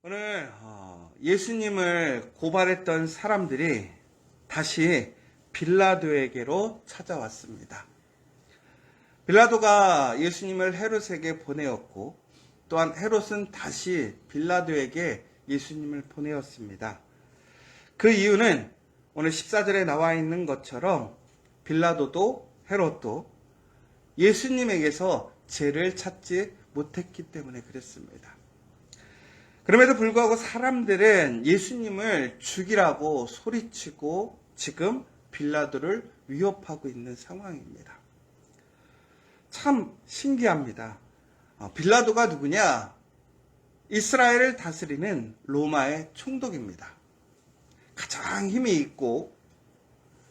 오늘 예수님을 고발했던 사람들이 다시 빌라도에게로 찾아왔습니다. 빌라도가 예수님을 헤롯에게 보내었고 또한 헤롯은 다시 빌라도에게 예수님을 보내었습니다. 그 이유는 오늘 14절에 나와 있는 것처럼 빌라도도 헤롯도 예수님에게서 죄를 찾지 못했기 때문에 그랬습니다. 그럼에도 불구하고 사람들은 예수님을 죽이라고 소리치고 지금 빌라도를 위협하고 있는 상황입니다. 참 신기합니다. 빌라도가 누구냐? 이스라엘을 다스리는 로마의 총독입니다. 가장 힘이 있고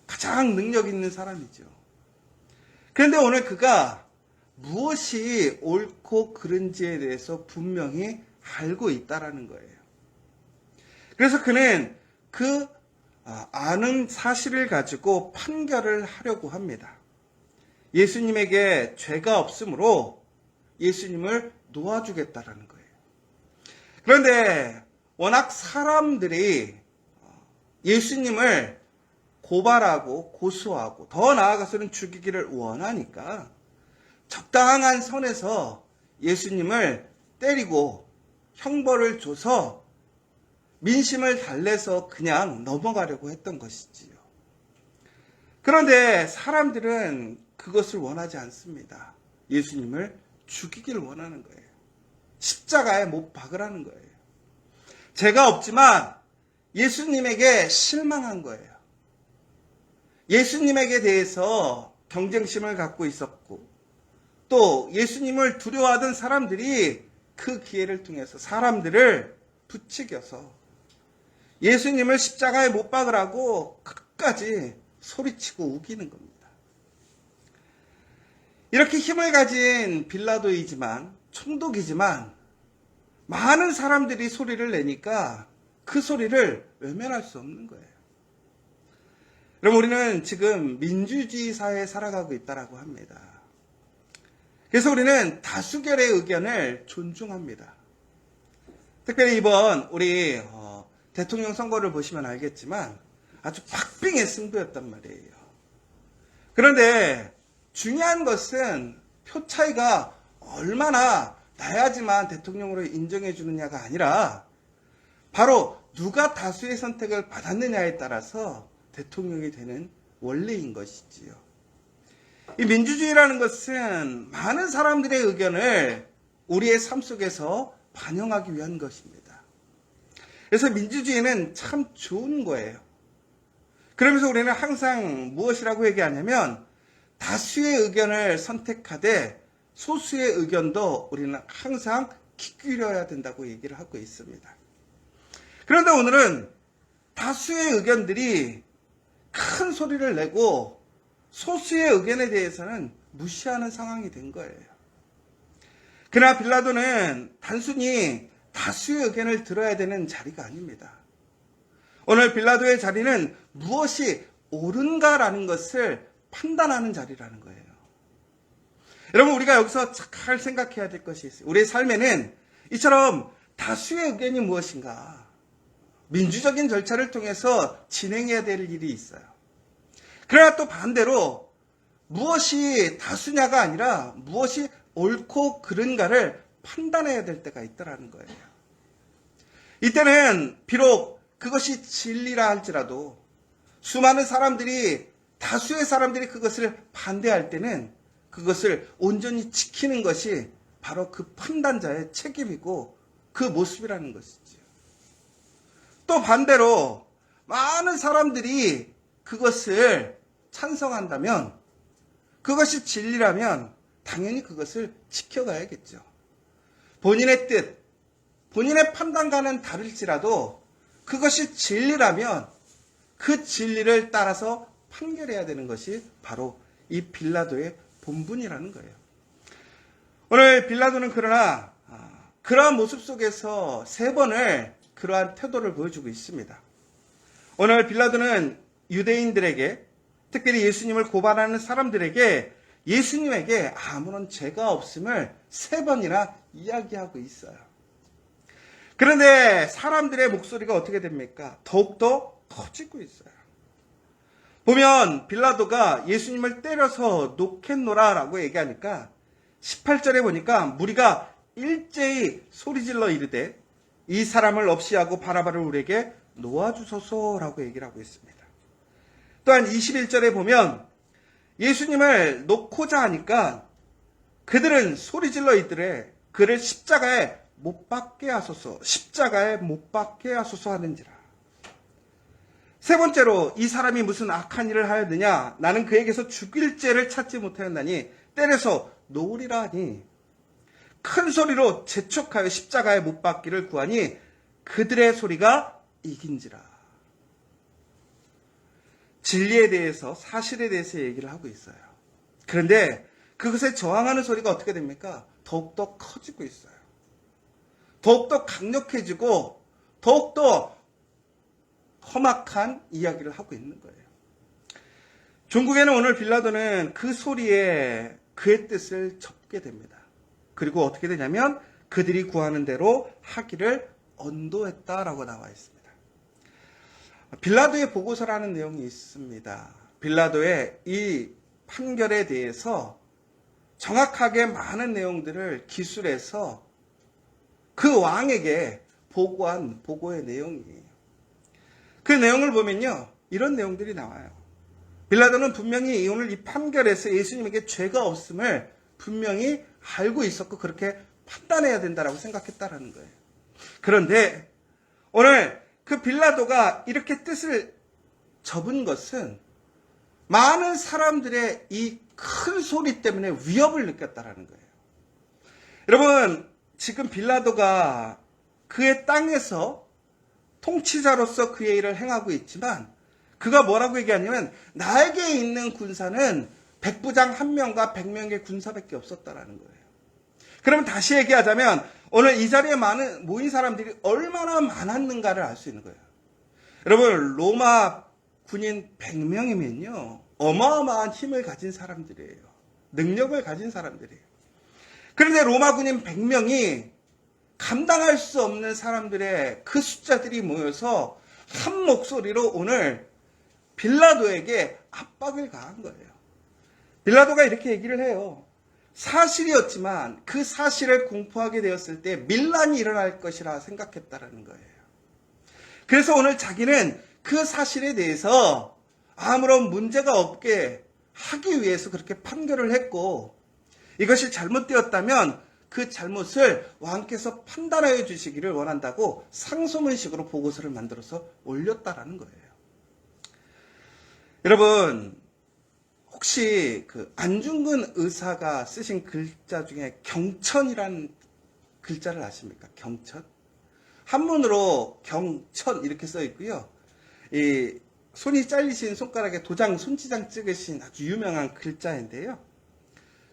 가장 능력 있는 사람이죠. 그런데 오늘 그가 무엇이 옳고 그른지에 대해서 분명히 알고 있다라는 거예요. 그래서 그는 그 아는 사실을 가지고 판결을 하려고 합니다. 예수님에게 죄가 없으므로 예수님을 놓아주겠다라는 거예요. 그런데 워낙 사람들이 예수님을 고발하고 고소하고 더 나아가서는 죽이기를 원하니까 적당한 선에서 예수님을 때리고 형벌을 줘서 민심을 달래서 그냥 넘어가려고 했던 것이지요. 그런데 사람들은 그것을 원하지 않습니다. 예수님을 죽이기를 원하는 거예요. 십자가에 못 박으라는 거예요. 죄가 없지만 예수님에게 실망한 거예요. 예수님에게 대해서 경쟁심을 갖고 있었고 또 예수님을 두려워하던 사람들이 그 기회를 통해서 사람들을 부추겨서 예수님을 십자가에 못 박으라고 끝까지 소리치고 우기는 겁니다. 이렇게 힘을 가진 빌라도이지만 총독이지만 많은 사람들이 소리를 내니까 그 소리를 외면할 수 없는 거예요. 그럼 우리는 지금 민주주의 사회에 살아가고 있다고 합니다. 그래서 우리는 다수결의 의견을 존중합니다. 특별히 이번 우리 대통령 선거를 보시면 알겠지만 아주 박빙의 승부였단 말이에요. 그런데 중요한 것은 표 차이가 얼마나 나야지만 대통령으로 인정해 주느냐가 아니라 바로 누가 다수의 선택을 받았느냐에 따라서 대통령이 되는 원리인 것이지요. 이 민주주의라는 것은 많은 사람들의 의견을 우리의 삶 속에서 반영하기 위한 것입니다. 그래서 민주주의는 참 좋은 거예요. 그러면서 우리는 항상 무엇이라고 얘기하냐면 다수의 의견을 선택하되 소수의 의견도 우리는 항상 귀 기울여야 된다고 얘기를 하고 있습니다. 그런데 오늘은 다수의 의견들이 큰 소리를 내고 소수의 의견에 대해서는 무시하는 상황이 된 거예요. 그러나 빌라도는 단순히 다수의 의견을 들어야 되는 자리가 아닙니다. 오늘 빌라도의 자리는 무엇이 옳은가라는 것을 판단하는 자리라는 거예요. 여러분, 우리가 여기서 잘 생각해야 될 것이 있어요. 우리의 삶에는 이처럼 다수의 의견이 무엇인가, 민주적인 절차를 통해서 진행해야 될 일이 있어요. 그러나 또 반대로 무엇이 다수냐가 아니라 무엇이 옳고 그른가를 판단해야 될 때가 있다라는 거예요. 이때는 비록 그것이 진리라 할지라도 수많은 사람들이, 다수의 사람들이 그것을 반대할 때는 그것을 온전히 지키는 것이 바로 그 판단자의 책임이고 그 모습이라는 것이지요. 또 반대로 많은 사람들이 그것을 찬성한다면, 그것이 진리라면 당연히 그것을 지켜가야겠죠. 본인의 뜻, 본인의 판단과는 다를지라도 그것이 진리라면 그 진리를 따라서 판결해야 되는 것이 바로 이 빌라도의 본분이라는 거예요. 오늘 빌라도는 그러나 그러한 모습 속에서 세 번을 그러한 태도를 보여주고 있습니다. 오늘 빌라도는 유대인들에게, 특별히 예수님을 고발하는 사람들에게 예수님에게 아무런 죄가 없음을 세 번이나 이야기하고 있어요. 그런데 사람들의 목소리가 어떻게 됩니까? 더욱더 커지고 있어요. 보면 빌라도가 예수님을 때려서 놓겠노라라고 얘기하니까 18절에 보니까 무리가 일제히 소리질러 이르되 이 사람을 없이 하고 바라바를 우리에게 놓아주소서라고 얘기를 하고 있습니다. 또한 21절에 보면 예수님을 놓고자 하니까 그들은 소리질러 이르되 그를 십자가에 못 박게 하소서, 십자가에 못 박게 하소서 하는지라. 세 번째로 이 사람이 무슨 악한 일을 하였느냐, 나는 그에게서 죽일 죄를 찾지 못하였나니 때려서 놓으리라 하니 큰 소리로 재촉하여 십자가에 못 박기를 구하니 그들의 소리가 이긴지라. 진리에 대해서, 사실에 대해서 얘기를 하고 있어요. 그런데 그것에 저항하는 소리가 어떻게 됩니까? 더욱더 커지고 있어요. 더욱더 강력해지고 더욱더 험악한 이야기를 하고 있는 거예요. 종국에는 오늘 빌라도는 그 소리에 그의 뜻을 접게 됩니다. 그리고 어떻게 되냐면 그들이 구하는 대로 하기를 언도했다라고 나와 있습니다. 빌라도의 보고서라는 내용이 있습니다. 빌라도의 이 판결에 대해서 정확하게 많은 내용들을 기술해서 그 왕에게 보고한 보고의 내용이에요. 그 내용을 보면요, 이런 내용들이 나와요. 빌라도는 분명히 오늘 이 판결에서 예수님에게 죄가 없음을 분명히 알고 있었고 그렇게 판단해야 된다라고 생각했다라는 거예요. 그런데 오늘 그 빌라도가 이렇게 뜻을 접은 것은 많은 사람들의 이 큰 소리 때문에 위협을 느꼈다라는 거예요. 여러분, 지금 빌라도가 그의 땅에서 통치자로서 그의 일을 행하고 있지만 그가 뭐라고 얘기하냐면 나에게 있는 군사는 백부장 1명과 100명의 군사밖에 없었다라는 거예요. 그러면 다시 얘기하자면 오늘 이 자리에 모인 사람들이 얼마나 많았는가를 알 수 있는 거예요. 여러분, 로마 군인 100명이면요 어마어마한 힘을 가진 사람들이에요. 능력을 가진 사람들이에요. 그런데 로마 군인 100명이 감당할 수 없는 사람들의 그 숫자들이 모여서 한 목소리로 오늘 빌라도에게 압박을 가한 거예요. 빌라도가 이렇게 얘기를 해요. 사실이었지만 그 사실을 공포하게 되었을 때 밀란이 일어날 것이라 생각했다라는 거예요. 그래서 오늘 자기는 그 사실에 대해서 아무런 문제가 없게 하기 위해서 그렇게 판결을 했고 이것이 잘못되었다면 그 잘못을 왕께서 판단하여 주시기를 원한다고 상소문식으로 보고서를 만들어서 올렸다라는 거예요. 여러분, 혹시 그 안중근 의사가 쓰신 글자 중에 경천이라는 글자를 아십니까? 경천? 한문으로 경천 이렇게 써 있고요. 이 손이 잘리신 손가락에 도장, 손지장 찍으신 아주 유명한 글자인데요.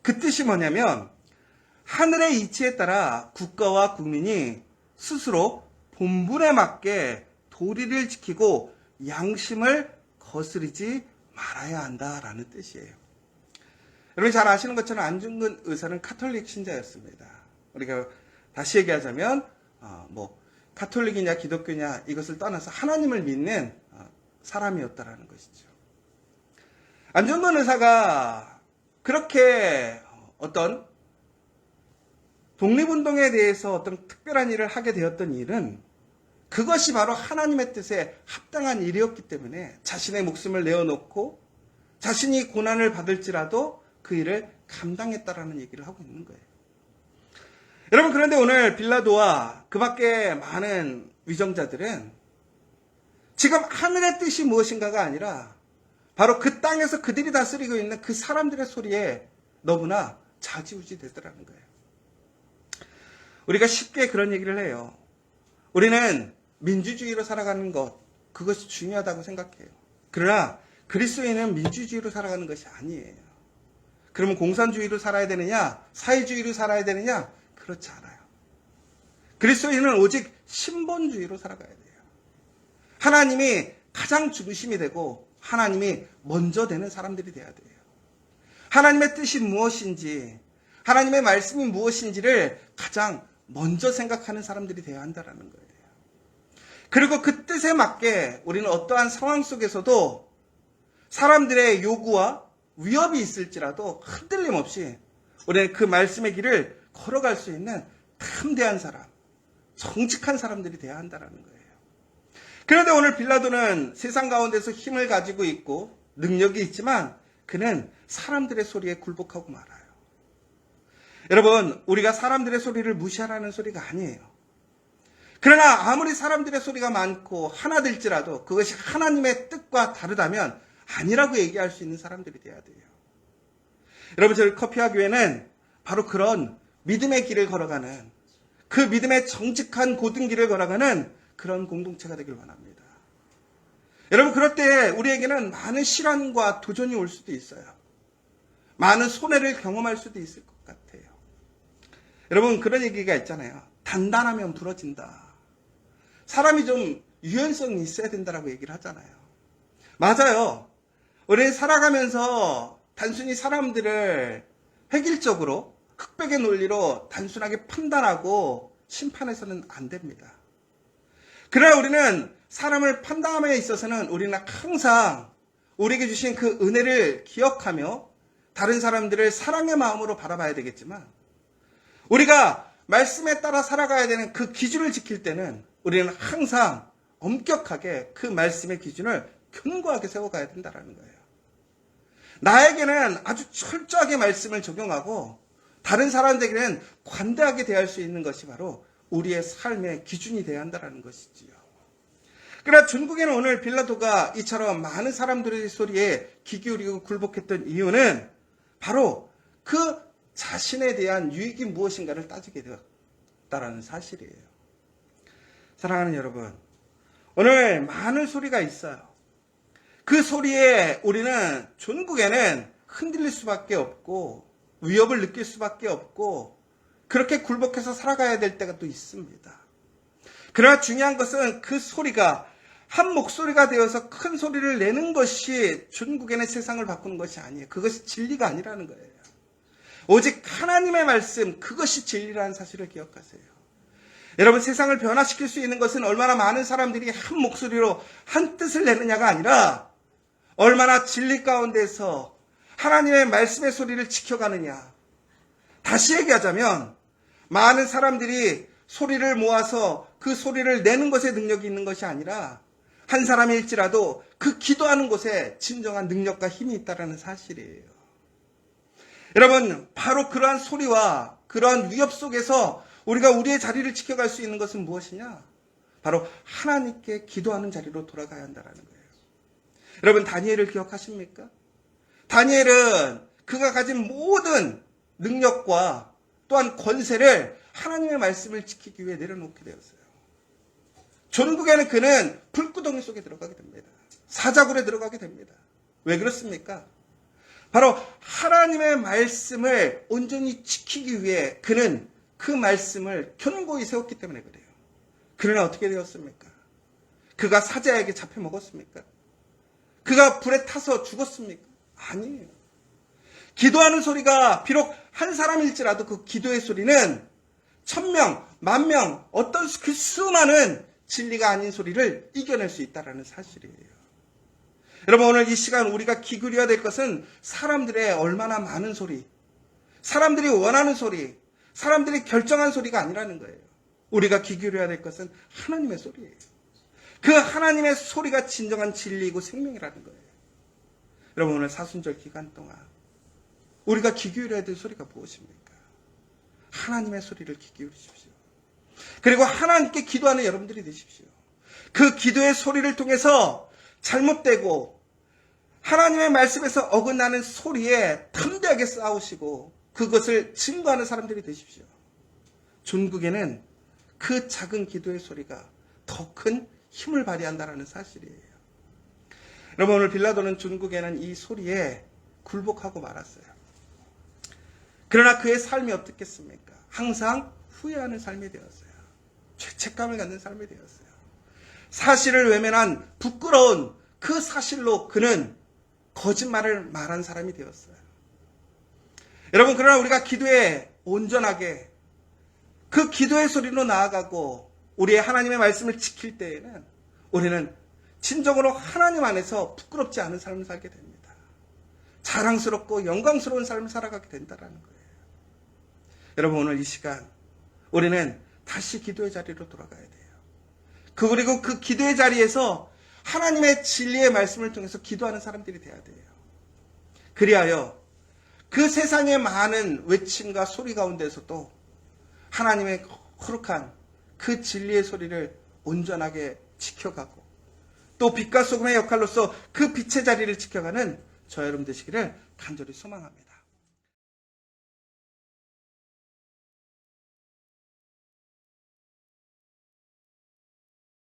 그 뜻이 뭐냐면 하늘의 이치에 따라 국가와 국민이 스스로 본분에 맞게 도리를 지키고 양심을 거스르지 말아야 한다라는 뜻이에요. 여러분 잘 아시는 것처럼 안중근 의사는 카톨릭 신자였습니다. 우리가 다시 얘기하자면 카톨릭이냐 기독교냐 이것을 떠나서 하나님을 믿는 사람이었다라는 것이죠. 안중근 의사가 그렇게 어떤 독립운동에 대해서 어떤 특별한 일을 하게 되었던 일은 그것이 바로 하나님의 뜻에 합당한 일이었기 때문에 자신의 목숨을 내어놓고 자신이 고난을 받을지라도 그 일을 감당했다라는 얘기를 하고 있는 거예요. 여러분, 그런데 오늘 빌라도와 그 밖에 많은 위정자들은 지금 하늘의 뜻이 무엇인가가 아니라 바로 그 땅에서 그들이 다스리고 있는 그 사람들의 소리에 너무나 좌지우지 되더라는 거예요. 우리가 쉽게 그런 얘기를 해요. 우리는 민주주의로 살아가는 것, 그것이 중요하다고 생각해요. 그러나 그리스도인은 민주주의로 살아가는 것이 아니에요. 그러면 공산주의로 살아야 되느냐? 사회주의로 살아야 되느냐? 그렇지 않아요. 그리스도인은 오직 신본주의로 살아가야 돼요. 하나님이 가장 중심이 되고 하나님이 먼저 되는 사람들이 돼야 돼요. 하나님의 뜻이 무엇인지, 하나님의 말씀이 무엇인지를 가장 먼저 생각하는 사람들이 되어야 한다는 거예요. 그리고 그 뜻에 맞게 우리는 어떠한 상황 속에서도 사람들의 요구와 위협이 있을지라도 흔들림 없이 우리는 그 말씀의 길을 걸어갈 수 있는 담대한 사람, 정직한 사람들이 되어야 한다는 거예요. 그런데 오늘 빌라도는 세상 가운데서 힘을 가지고 있고 능력이 있지만 그는 사람들의 소리에 굴복하고 말아요. 여러분, 우리가 사람들의 소리를 무시하라는 소리가 아니에요. 그러나 아무리 사람들의 소리가 많고 하나 될지라도 그것이 하나님의 뜻과 다르다면 아니라고 얘기할 수 있는 사람들이 돼야 돼요. 여러분, 저희 커피와 교회는 바로 그런 믿음의 길을 걸어가는, 그 믿음의 정직한 고든 길을 걸어가는 그런 공동체가 되길 원합니다. 여러분, 그럴 때 우리에게는 많은 시련과 도전이 올 수도 있어요. 많은 손해를 경험할 수도 있을 것 같아요. 여러분, 그런 얘기가 있잖아요. 단단하면 부러진다. 사람이 좀 유연성이 있어야 된다라고 얘기를 하잖아요. 맞아요. 우리 살아가면서 단순히 사람들을 획일적으로 흑백의 논리로 단순하게 판단하고 심판해서는 안 됩니다. 그러나 우리는 사람을 판단함에 있어서는 우리는 항상 우리에게 주신 그 은혜를 기억하며 다른 사람들을 사랑의 마음으로 바라봐야 되겠지만 우리가 말씀에 따라 살아가야 되는 그 기준을 지킬 때는 우리는 항상 엄격하게 그 말씀의 기준을 견고하게 세워가야 된다는 거예요. 나에게는 아주 철저하게 말씀을 적용하고 다른 사람들에게는 관대하게 대할 수 있는 것이 바로 우리의 삶의 기준이 되어야 한다는 것이지요. 그러나 중국에는 오늘 빌라도가 이처럼 많은 사람들의 소리에 귀 기울이고 굴복했던 이유는 바로 그 자신에 대한 유익이 무엇인가를 따지게 되었다는 사실이에요. 사랑하는 여러분, 오늘 많은 소리가 있어요. 그 소리에 우리는 중국에는 흔들릴 수밖에 없고 위협을 느낄 수밖에 없고 그렇게 굴복해서 살아가야 될 때가 또 있습니다. 그러나 중요한 것은 그 소리가 한 목소리가 되어서 큰 소리를 내는 것이 중국에는 세상을 바꾸는 것이 아니에요. 그것이 진리가 아니라는 거예요. 오직 하나님의 말씀, 그것이 진리라는 사실을 기억하세요. 여러분, 세상을 변화시킬 수 있는 것은 얼마나 많은 사람들이 한 목소리로 한 뜻을 내느냐가 아니라 얼마나 진리 가운데서 하나님의 말씀의 소리를 지켜가느냐. 다시 얘기하자면 많은 사람들이 소리를 모아서 그 소리를 내는 것에 능력이 있는 것이 아니라 한 사람일지라도 그 기도하는 곳에 진정한 능력과 힘이 있다는 사실이에요. 여러분, 바로 그러한 소리와 그러한 위협 속에서 우리가 우리의 자리를 지켜갈 수 있는 것은 무엇이냐? 바로 하나님께 기도하는 자리로 돌아가야 한다는 거예요. 여러분, 다니엘을 기억하십니까? 다니엘은 그가 가진 모든 능력과 또한 권세를 하나님의 말씀을 지키기 위해 내려놓게 되었어요. 전국에는 그는 불구덩이 속에 들어가게 됩니다. 사자굴에 들어가게 됩니다. 왜 그렇습니까? 바로 하나님의 말씀을 온전히 지키기 위해 그는 그 말씀을 견고히 세웠기 때문에 그래요. 그러나 어떻게 되었습니까? 그가 사자에게 잡혀 먹었습니까? 그가 불에 타서 죽었습니까? 아니에요. 기도하는 소리가 비록 한 사람일지라도 그 기도의 소리는 1000명, 10,000명, 어떤 그 수많은 진리가 아닌 소리를 이겨낼 수 있다는 사실이에요. 여러분, 오늘 이 시간 우리가 귀 기울여야 될 것은 사람들의 얼마나 많은 소리, 사람들이 원하는 소리, 사람들이 결정한 소리가 아니라는 거예요. 우리가 귀 기울여야 될 것은 하나님의 소리예요. 그 하나님의 소리가 진정한 진리이고 생명이라는 거예요. 여러분, 오늘 사순절 기간 동안 우리가 귀 기울여야 될 소리가 무엇입니까? 하나님의 소리를 귀 기울이십시오. 그리고 하나님께 기도하는 여러분들이 되십시오. 그 기도의 소리를 통해서 잘못되고 하나님의 말씀에서 어긋나는 소리에 담대하게 싸우시고 그것을 증거하는 사람들이 되십시오. 전국에는 그 작은 기도의 소리가 더 큰 힘을 발휘한다는 사실이에요. 여러분, 오늘 빌라도는 전국에는 이 소리에 굴복하고 말았어요. 그러나 그의 삶이 어떻겠습니까? 항상 후회하는 삶이 되었어요. 죄책감을 갖는 삶이 되었어요. 사실을 외면한 부끄러운 그 사실로 그는 거짓말을 말한 사람이 되었어요. 여러분, 그러나 우리가 기도에 온전하게 그 기도의 소리로 나아가고 우리의 하나님의 말씀을 지킬 때에는 우리는 진정으로 하나님 안에서 부끄럽지 않은 삶을 살게 됩니다. 자랑스럽고 영광스러운 삶을 살아가게 된다는 거예요. 여러분, 오늘 이 시간 우리는 다시 기도의 자리로 돌아가야 돼요. 그리고 그 기도의 자리에서 하나님의 진리의 말씀을 통해서 기도하는 사람들이 돼야 돼요. 그리하여 그 세상의 많은 외침과 소리 가운데서도 하나님의 거룩한 그 진리의 소리를 온전하게 지켜가고 또 빛과 소금의 역할로서 그 빛의 자리를 지켜가는 저 여러분 되시기를 간절히 소망합니다.